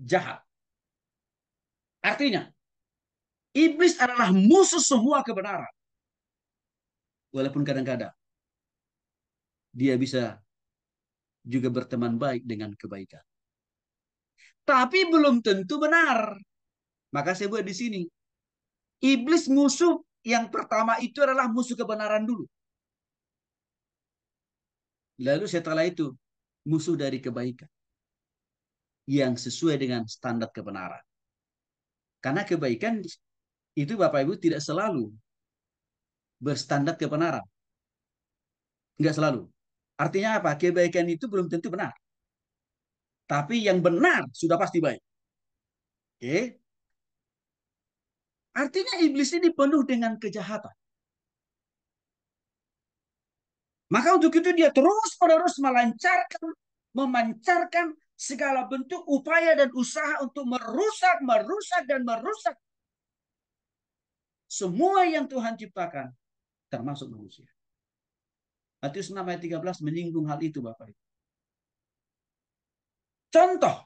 jahat. Artinya, iblis adalah musuh semua kebenaran. Walaupun kadang-kadang dia bisa juga berteman baik dengan kebaikan. Tapi belum tentu benar. Maka saya buat di sini. Iblis musuh yang pertama itu adalah musuh kebenaran dulu. Lalu setelah itu musuh dari kebaikan yang sesuai dengan standar kebenaran. Karena kebaikan itu Bapak Ibu tidak selalu berstandar kebenaran. Enggak selalu. Artinya apa? Kebaikan itu belum tentu benar. Tapi yang benar sudah pasti baik. Oke? Artinya iblis ini penuh dengan kejahatan. Maka untuk itu dia terus-menerus memancarkan segala bentuk upaya dan usaha untuk merusak semua yang Tuhan ciptakan, termasuk manusia. Matius 6 ayat 13 menyinggung hal itu Bapak Ibu. Contoh,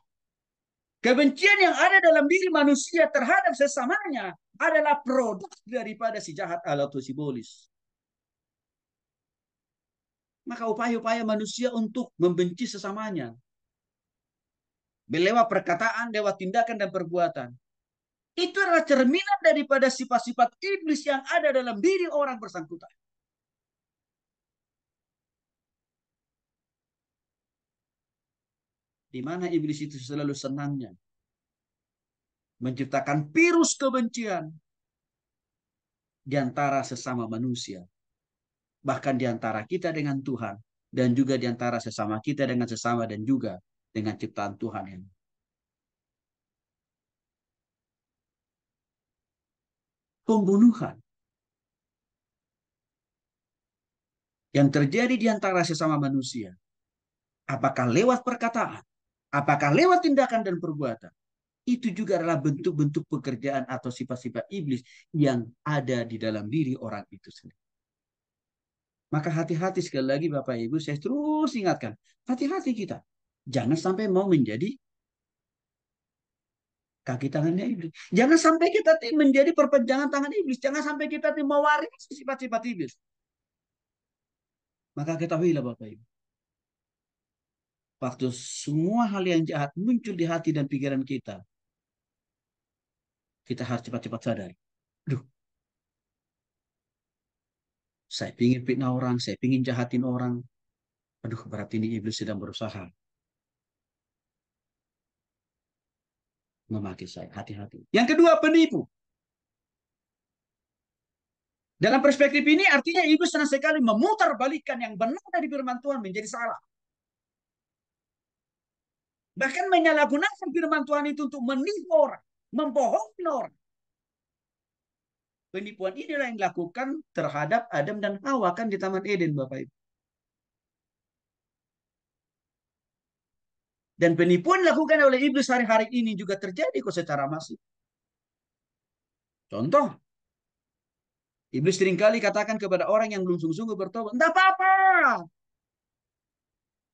kebencian yang ada dalam diri manusia terhadap sesamanya adalah produk daripada si jahat atau si iblis. Maka upaya-upaya manusia untuk membenci sesamanya, lewat perkataan, lewat tindakan dan perbuatan, itu adalah cerminan daripada sifat-sifat iblis yang ada dalam diri orang bersangkutan. Di mana iblis itu selalu senangnya menciptakan virus kebencian di antara sesama manusia, bahkan di antara kita dengan Tuhan, dan juga di antara sesama kita dengan sesama, dan juga dengan ciptaan Tuhan yang pembunuhan yang terjadi di antara sesama manusia, apakah lewat perkataan, apakah lewat tindakan dan perbuatan, itu juga adalah bentuk-bentuk pekerjaan atau sifat-sifat iblis yang ada di dalam diri orang itu sendiri. Maka hati-hati sekali lagi Bapak Ibu, saya terus ingatkan, hati-hati kita. Jangan sampai mau menjadi kaki tangannya iblis. Jangan sampai kita menjadi perpanjangan tangan iblis. Jangan sampai kita mewarisi sifat-sifat iblis. Maka ketahuilah Bapak Ibu, waktu semua hal yang jahat muncul di hati dan pikiran kita harus cepat-cepat sadari. Duh, saya pingin fitnah orang, saya pingin jahatin orang. Aduh, berarti ini iblis sedang berusaha memakai saya. Hati-hati. Yang kedua, penipu. Dalam perspektif ini artinya iblis senang sekali memutar balikan yang benar dari firman Tuhan menjadi salah. Bahkan menyalahgunakan firman Tuhan itu untuk menipu orang, membohongi orang. Penipuan inilah yang dilakukan terhadap Adam dan Hawa kan di Taman Eden, Bapak Ibu. Dan penipuan dilakukan oleh iblis hari-hari ini juga terjadi kok secara masif. Contoh, iblis seringkali katakan kepada orang yang belum sungguh-sungguh bertobat, tidak apa-apa,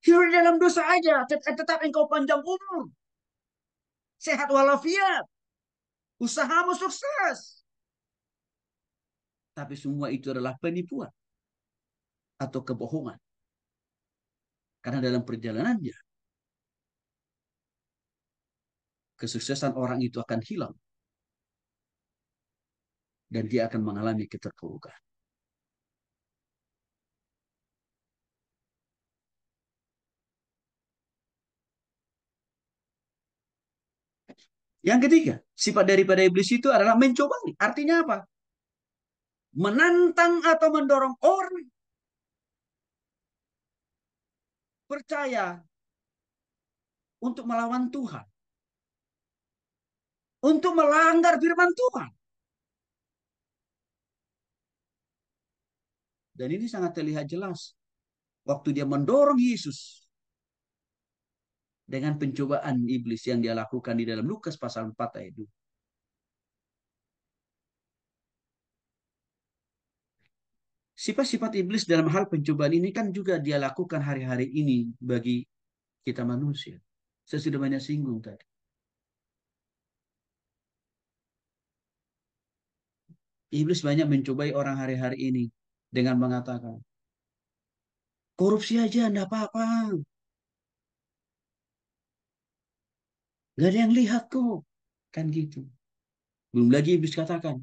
hidup dalam dosa aja, tetap engkau panjang umur, sehat walafiat, usahamu sukses. Tapi semua itu adalah penipuan atau kebohongan. Karena dalam perjalanannya, kesuksesan orang itu akan hilang. Dan dia akan mengalami keterpurukan. Yang ketiga, sifat daripada iblis itu adalah mencoba. Artinya apa? Menantang atau mendorong orang percaya untuk melawan Tuhan. Untuk melanggar firman Tuhan. Dan ini sangat terlihat jelas. Waktu dia mendorong Yesus dengan pencobaan iblis yang dia lakukan di dalam Lukas pasal 4 ayat 2. Sifat-sifat iblis dalam hal pencobaan ini kan juga dia lakukan hari-hari ini bagi kita manusia. Saya sudah banyak singgung tadi. Iblis banyak mencobai orang hari-hari ini dengan mengatakan, korupsi aja enggak apa-apa. Gak ada yang lihat kok. Kan gitu. Belum lagi iblis katakan,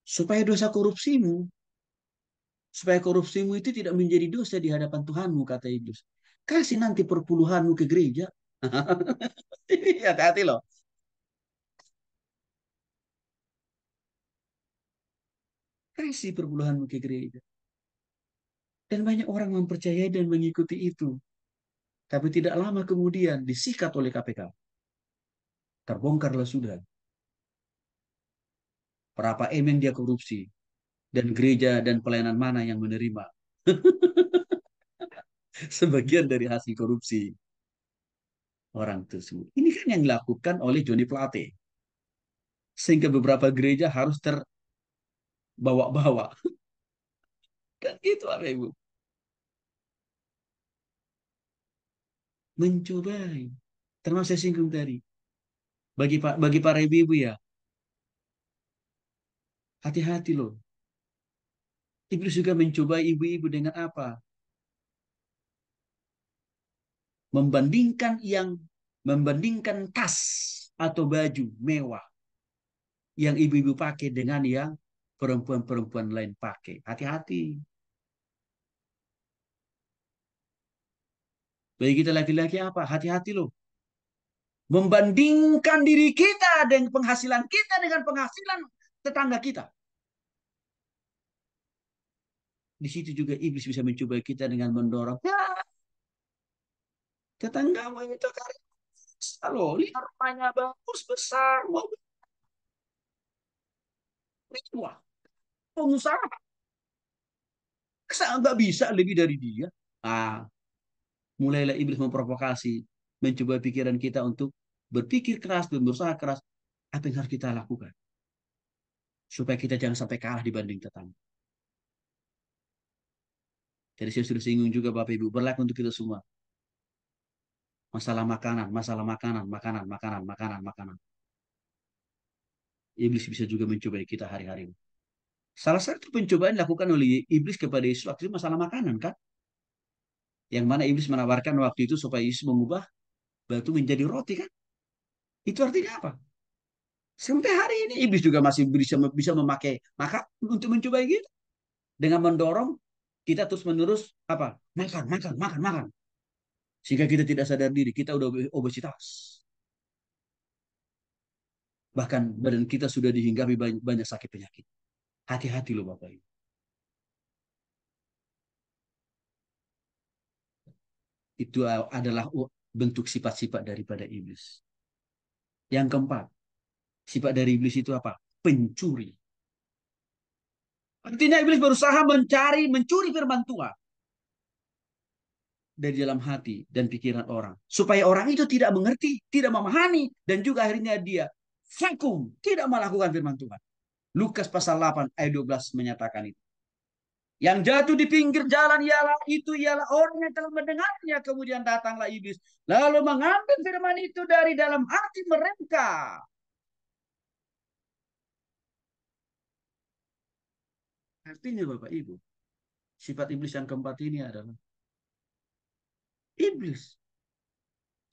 supaya dosa korupsimu, supaya korupsimu itu tidak menjadi dosa di hadapan Tuhanmu, kata iblis. Kasih nanti perpuluhanmu ke gereja. Hati-hati loh. Kasih perpuluhanmu ke gereja. Dan banyak orang mempercayai dan mengikuti itu. Tapi tidak lama kemudian disikat oleh KPK. Terbongkarlah sudah berapa yang dia korupsi. Dan gereja dan pelayanan mana yang menerima. Sebagian dari hasil korupsi orang tersebut. Ini kan yang dilakukan oleh Johnny Plate. Sehingga beberapa gereja harus terbawa-bawa. Kan gitu Bapak Ibu. Mencobai. Termasuk saya singgung tadi. Bagi para ibu-ibu ya, hati-hati loh. Iblis juga mencoba ibu-ibu dengan apa? Membandingkan tas atau baju mewah yang ibu-ibu pakai dengan yang perempuan-perempuan lain pakai. Hati-hati. Bagi kita laki-laki apa? Hati-hati loh. Membandingkan diri kita dengan penghasilan kita dengan penghasilan tetangga kita. Di situ juga iblis bisa mencoba kita dengan mendorong. Ya, tetanggamu itu karya loh, lihat rumahnya bagus, besar, mobil mewah, pengusaha. Saya nggak bisa lebih dari dia. Ah, mulailah iblis memprovokasi, mencoba pikiran kita untuk berpikir keras dan berusaha keras. Apa yang harus kita lakukan? Supaya kita jangan sampai kalah dibanding tetangga. Jadi saya sudah singgung juga Bapak Ibu, berlaku untuk kita semua. Masalah makanan, masalah makanan, makanan, makanan, makanan, makanan. Iblis bisa juga mencobai kita hari-hari ini. Salah satu pencobaan dilakukan oleh iblis kepada Yesus waktu itu masalah makanan kan? Yang mana iblis menawarkan waktu itu supaya Yesus mengubah batu menjadi roti kan? Itu artinya apa? Sampai hari ini iblis juga masih bisa memakai maka untuk mencoba gitu dengan mendorong kita terus menerus apa? Makan, makan, makan, makan. Sehingga kita tidak sadar diri, kita udah obesitas. Bahkan badan kita sudah dihinggapi banyak, banyak sakit penyakit. Hati-hati loh Bapak Ibu. Itu adalah bentuk sifat-sifat daripada iblis. Yang keempat, sifat dari iblis itu apa? Pencuri. Artinya iblis berusaha mencuri firman Tuhan dari dalam hati dan pikiran orang. Supaya orang itu tidak mengerti, tidak memahami, dan juga akhirnya dia vakum, tidak melakukan firman Tuhan. Lukas pasal 8 ayat 12 menyatakan itu. Yang jatuh di pinggir jalan ialah orang yang telah mendengarnya. Kemudian datanglah iblis. Lalu mengambil firman itu dari dalam hati mereka. Artinya Bapak Ibu, sifat iblis yang keempat ini adalah iblis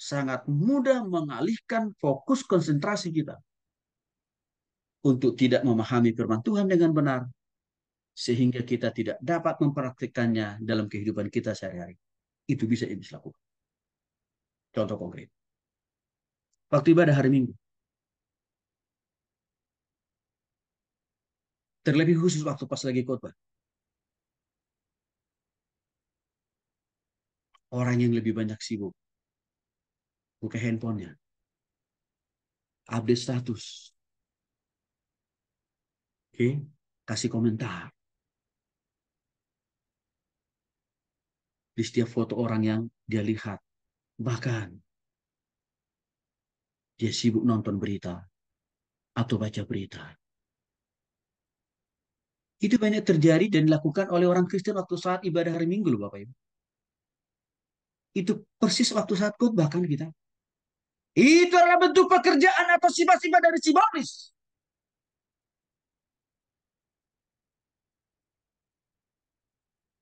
sangat mudah mengalihkan fokus konsentrasi kita untuk tidak memahami firman Tuhan dengan benar, sehingga kita tidak dapat mempraktikkannya dalam kehidupan kita sehari-hari. Itu bisa iblis lakukan. Contoh konkret. Waktu ibadah hari Minggu, terlebih khusus waktu pas lagi khotbah, orang yang lebih banyak sibuk, buka handphonenya, update status, oke, okay? Kasih komentar di setiap foto orang yang dia lihat. Bahkan dia sibuk nonton berita atau baca berita. Itu banyak terjadi dan dilakukan oleh orang Kristen waktu saat ibadah hari Minggu loh Bapak Ibu. Itu persis waktu saat khotbah kan kita. Itu adalah bentuk pekerjaan atau sifat-sifat dari si iblis.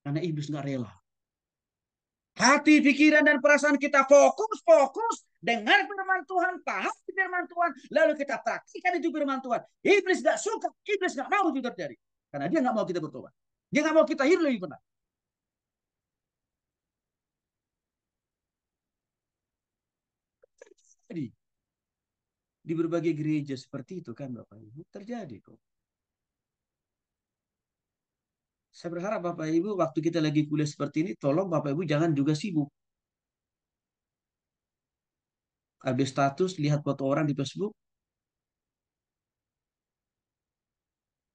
Karena iblis nggak rela. Hati, pikiran, dan perasaan kita fokus dengan firman Tuhan, paham firman Tuhan, lalu kita praktikkan itu firman Tuhan. Iblis nggak suka, iblis nggak mau itu terjadi. Karena dia nggak mau kita bertobat. Dia nggak mau kita hidup lebih benar. Jadi, di berbagai gereja seperti itu kan Bapak Ibu, terjadi kok. Saya berharap Bapak Ibu waktu kita lagi kuliah seperti ini, tolong Bapak Ibu jangan juga sibuk. Habis status, lihat foto orang di Facebook,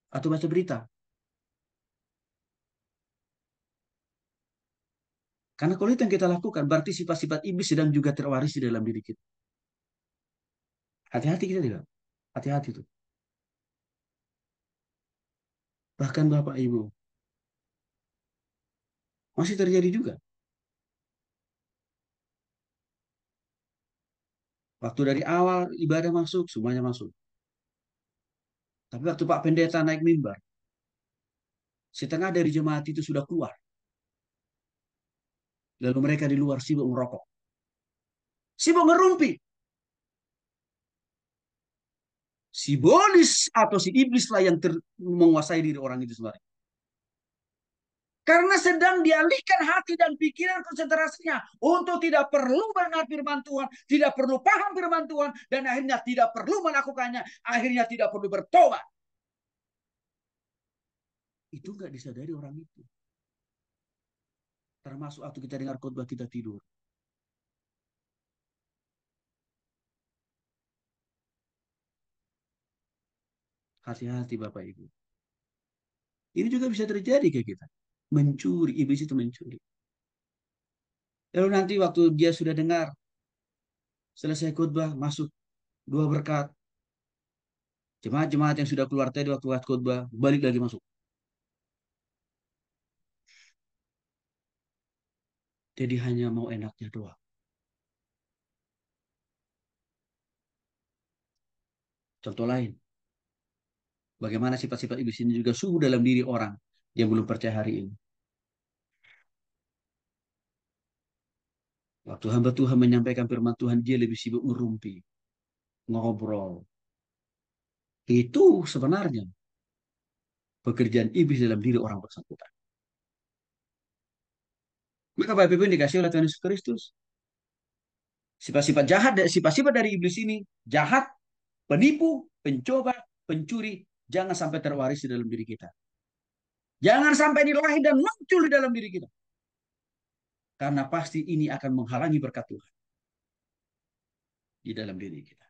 atau baca berita. Karena kalau itu yang kita lakukan, berarti sifat-sifat iblis sedang juga terwaris di dalam diri kita. Hati-hati kita juga. Hati-hati tuh. Bahkan Bapak Ibu, masih terjadi juga. Waktu dari awal ibadah masuk, semuanya masuk. Tapi waktu Pak Pendeta naik mimbar, setengah dari jemaat itu sudah keluar. Lalu mereka di luar sibuk merokok. Sibuk ngerumpi. Si bolis atau si iblis lah yang menguasai diri orang itu sebenarnya. Karena sedang dialihkan hati dan pikiran konsentrasinya untuk tidak perlu mendengar firman Tuhan, tidak perlu paham firman Tuhan, dan akhirnya tidak perlu melakukannya, akhirnya tidak perlu bertobat. Itu nggak disadari orang itu. Termasuk waktu kita dengar khotbah kita tidur. Hati-hati Bapak Ibu. Ini juga bisa terjadi ke kita. Mencuri, iblis itu mencuri. Lalu nanti waktu dia sudah dengar, selesai khotbah, masuk dua berkat. Jemaat-jemaat yang sudah keluar tadi waktu khotbah, balik lagi masuk. Jadi hanya mau enaknya doang. Contoh lain, bagaimana sifat-sifat iblis ini juga suhu dalam diri orang yang belum percaya hari ini. Waktu hamba Tuhan menyampaikan firman Tuhan, dia lebih sibuk ngerumpi, ngobrol. Itu sebenarnya pekerjaan iblis dalam diri orang bersangkutan. Maka Bapak Ibu yang dikasih oleh Tuhan Yesus Kristus, sifat-sifat jahat, sifat-sifat dari iblis ini, jahat, penipu, pencoba, pencuri, jangan sampai terwaris di dalam diri kita. Jangan sampai dilahir dan muncul di dalam diri kita. Karena pasti ini akan menghalangi berkat Tuhan di dalam diri kita.